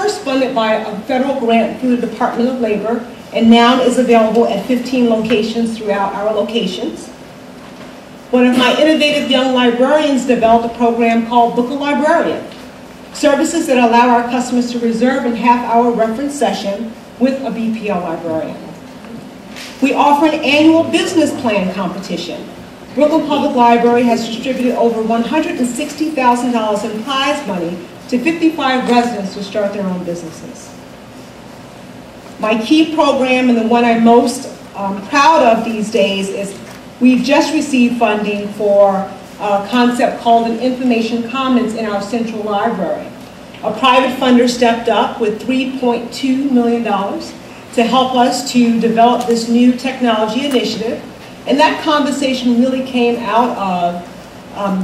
first funded by a federal grant through the Department of Labor, and now is available at 15 locations throughout our locations. One of my innovative young librarians developed a program called Book a Librarian, services that allow our customers to reserve a half-hour reference session with a BPL librarian. We offer an annual business plan competition. Brooklyn Public Library has distributed over $160,000 in prize money to 55 residents to start their own businesses. My key program, and the one I'm most proud of these days, is we've just received funding for a concept called an information commons in our central library. A private funder stepped up with $3.2 million to help us to develop this new technology initiative. And that conversation really came out of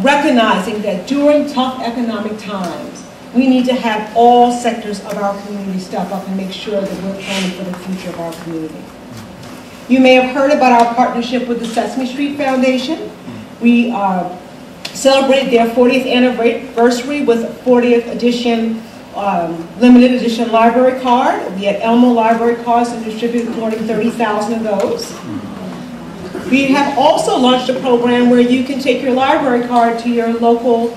recognizing that during tough economic times, we need to have all sectors of our community step up and make sure that we're planning for the future of our community. You may have heard about our partnership with the Sesame Street Foundation. We celebrated their 40th anniversary with a 40th edition, limited edition library card. We had Elmo library cards and distributed more than 30,000 of those. We have also launched a program where you can take your library card to your local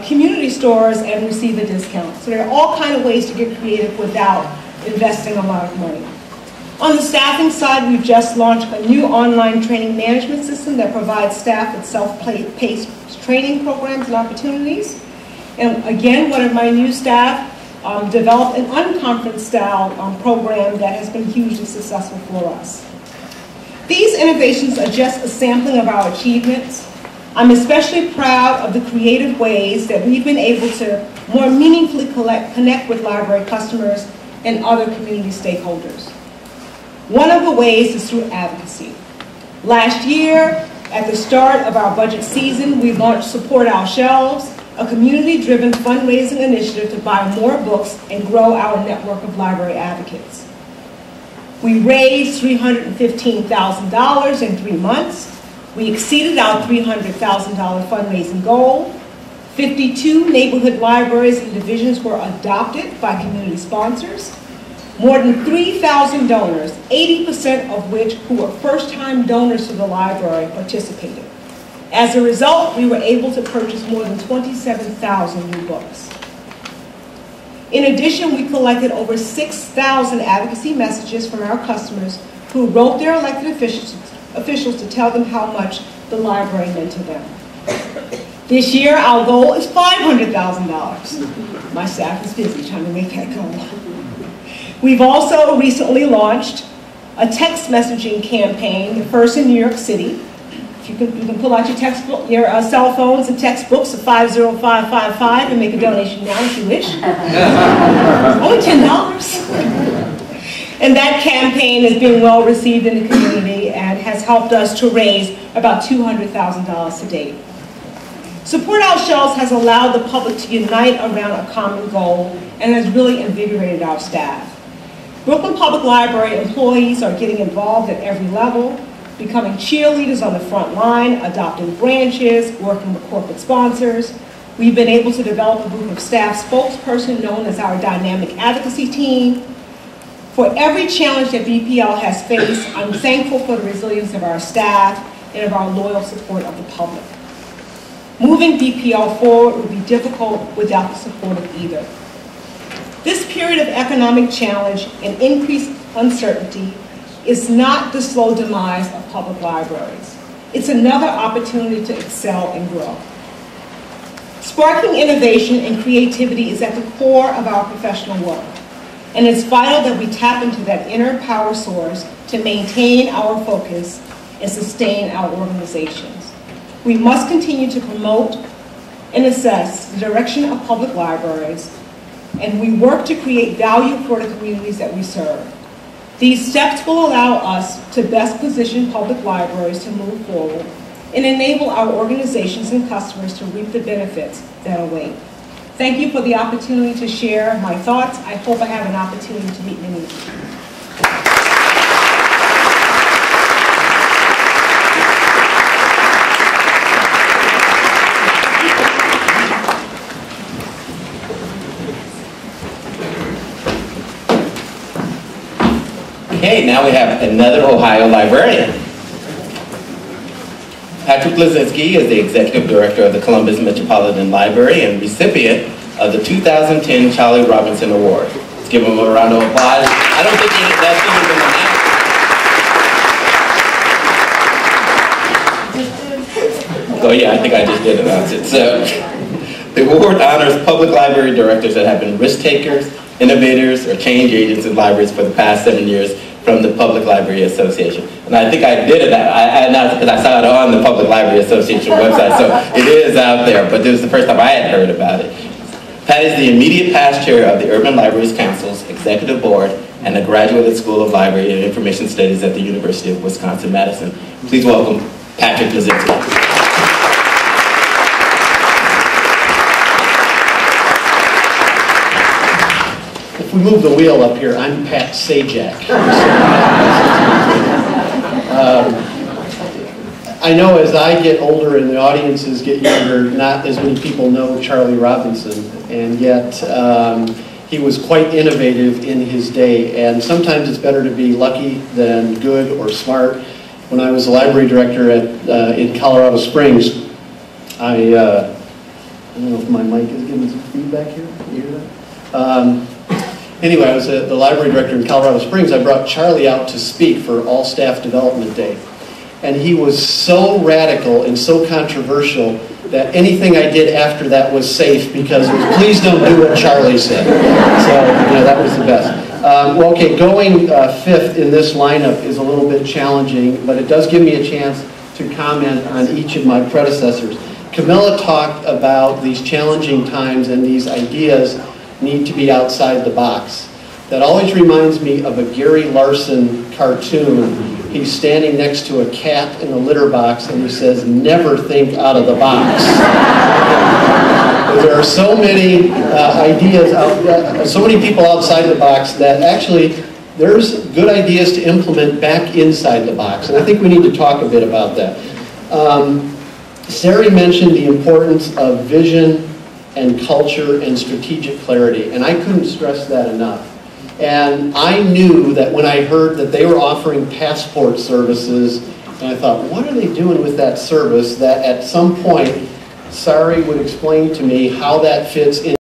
community stores and receive a discount. So there are all kinds of ways to get creative without investing a lot of money. On the staffing side, we've just launched a new online training management system that provides staff with self-paced training programs and opportunities. And again, one of my new staff developed an unconference style program that has been hugely successful for us. These innovations are just a sampling of our achievements. I'm especially proud of the creative ways that we've been able to more meaningfully connect with library customers and other community stakeholders. One of the ways is through advocacy. Last year, at the start of our budget season, we launched Support Our Shelves, a community-driven fundraising initiative to buy more books and grow our network of library advocates. We raised $315,000 in 3 months. We exceeded our $300,000 fundraising goal. 52 neighborhood libraries and divisions were adopted by community sponsors. More than 3,000 donors, 80% of which who were first-time donors to the library, participated. As a result, we were able to purchase more than 27,000 new books. In addition, we collected over 6,000 advocacy messages from our customers who wrote their elected officials to tell them how much the library meant to them. This year, our goal is $500,000. My staff is busy trying to make that goal. We've also recently launched a text messaging campaign, the first in New York City. You can pull out your cell phones and textbooks of 50555 and make a donation now if you wish. Only $10. And that campaign is being well received in the community and has helped us to raise about $200,000 to date. Support Our Shelves has allowed the public to unite around a common goal and has really invigorated our staff. Brooklyn Public Library employees are getting involved at every level, becoming cheerleaders on the front line, adopting branches, working with corporate sponsors. We've been able to develop a group of staff spokesperson known as our dynamic advocacy team. For every challenge that BPL has faced, I'm thankful for the resilience of our staff and of our loyal support of the public. Moving BPL forward would be difficult without the support of either. This period of economic challenge and increased uncertainty is not the slow demise of public libraries. It's another opportunity to excel and grow. Sparking innovation and creativity is at the core of our professional work, and it's vital that we tap into that inner power source to maintain our focus and sustain our organizations. We must continue to promote and assess the direction of public libraries, and we work to create value for the communities that we serve. These steps will allow us to best position public libraries to move forward and enable our organizations and customers to reap the benefits that await. Thank you for the opportunity to share my thoughts. I hope I have an opportunity to meet many of you. Okay, now we have another Ohio librarian. Pat Losinski is the Executive Director of the Columbus Metropolitan Library and recipient of the 2010 Charlie Robinson Award. Let's give him a round of applause. I don't think that's even been announced. Oh yeah, I think I just did announce it. So, the award honors public library directors that have been risk takers, innovators, or change agents in libraries for the past 7 years from the Public Library Association. And I think I did it, I announced it because I saw it on the Public Library Association website, so it is out there, but this was the first time I had heard about it. Pat is the immediate past chair of the Urban Libraries Council's Executive Board and a graduate of the School of Library and Information Studies at the University of Wisconsin-Madison. Please welcome Patrick Losinski. If we move the wheel up here, I'm Pat Sajak. I know as I get older and the audiences get younger, not as many people know Charlie Robinson, and yet he was quite innovative in his day, and sometimes it's better to be lucky than good or smart. When I was a library director in Colorado Springs, I don't know if my mic is giving some feedback here. Can you hear that? Anyway, I was the library director in Colorado Springs. I brought Charlie out to speak for All Staff Development Day. And he was so radical and so controversial that anything I did after that was safe because it was, please don't do what Charlie said. So, you know, that was the best. Well, okay, going fifth in this lineup is a little bit challenging, but it does give me a chance to comment on each of my predecessors. Camila talked about these challenging times and these ideas need to be outside the box. That always reminds me of a Gary Larson cartoon. He's standing next to a cat in a litter box and he says, never think out of the box. There are so many ideas, so many people outside the box that actually there's good ideas to implement back inside the box. And I think we need to talk a bit about that. Sari mentioned the importance of vision and culture and strategic clarity, and I couldn't stress that enough. And I knew that when I heard that they were offering passport services, and I thought, what are they doing with that service, that at some point Sari would explain to me how that fits in